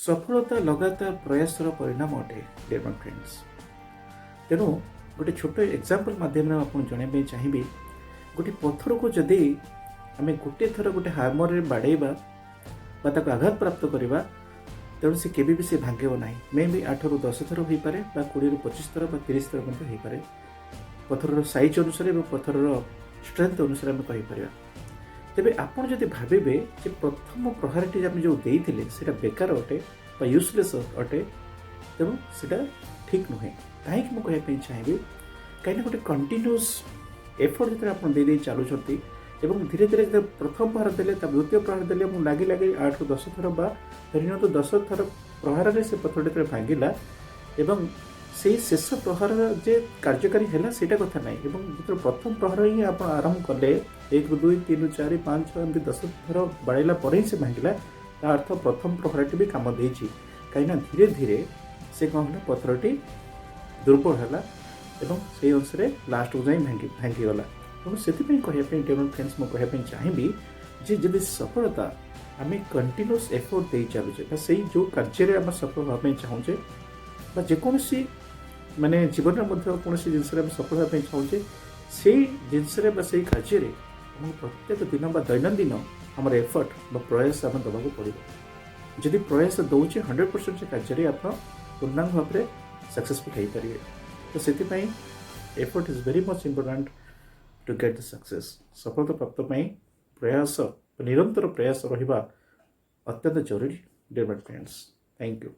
सफलता लगातार प्रयासर परिणाम अटे डियर माय फ्रेंड्स। तेणु गोटे छोट एग्जांपल माध्यम आपको जनवाई चाहिए। गोटे पत्थर को जदि आम गोटे थर गोटे हामर बाड़ेबा आघात प्राप्त करवा तेणु से केबी भी से भांगेब ना। मे भी 8 ରୁ 10 थर हो पारे 20 ରୁ 25 थर 30 थर हो पारे। पत्थर साइज अनुसार पत्थर स्ट्रेंथ अनुसार आम कहीपर। तेबे आपन जदि भाबिबे जे प्रथम प्रहारटी आम जो देइथिले सेटा बेकार अटे बा यूजलेस अटे तेणु सेटा ठीक नुहे। कहीं मुझे कहवाई चाहिए कहीं गोटे कंटिन्यूअस एफर्ट जो आप चलुँच धीरे धीरे जब प्रथम प्रहार देले द्वितीय प्रहार देले लगे लगे 8 ରୁ 10 थर बा धरनीय 10 थर प्रहार से पत्थर जो भांगिला एवं से शेष प्रहार जे कार्यकारी है सेटा कथा ना। जो प्रथम प्रहार ही आप आरंभ कले 1 ରୁ 2 3 ରୁ 4 5 6 एमती 10 थर बाड़ेला पर ही से भांगिला अर्थ प्रथम प्रहारटी भी कम देछि। कहीं धीरे धीरे से कौन है पत्थरटी दुर्बल है एवं से अनुसार लास्ट को जाए भांगीगला। तेणु से कहवाई फ्रेंड्स मुझे कहवाई चाहिए जे जब सफलता आम कंटिन्यूअस एफर्ट दे चलुचे से जो कार्य आम सफल हाँपी चाहूचे जेकोसी माने जीवन में कौन जिनस सफल हाँपी चाहूचे से जिनस से कार्य प्रत्येक दिन दैनंदिन आम एफर्ट प्रयास आम दबा पड़ो। जदि प्रयास दौचे 100% से कार्य आप पूर्णांग भाव में सक्सेसफुल हो पारे। तो से effort is very much important to get the success. सफलता प्राप्त प्रयास निरंतर प्रयास रहा अत्यंत जरूरी dear my friends. Thank you.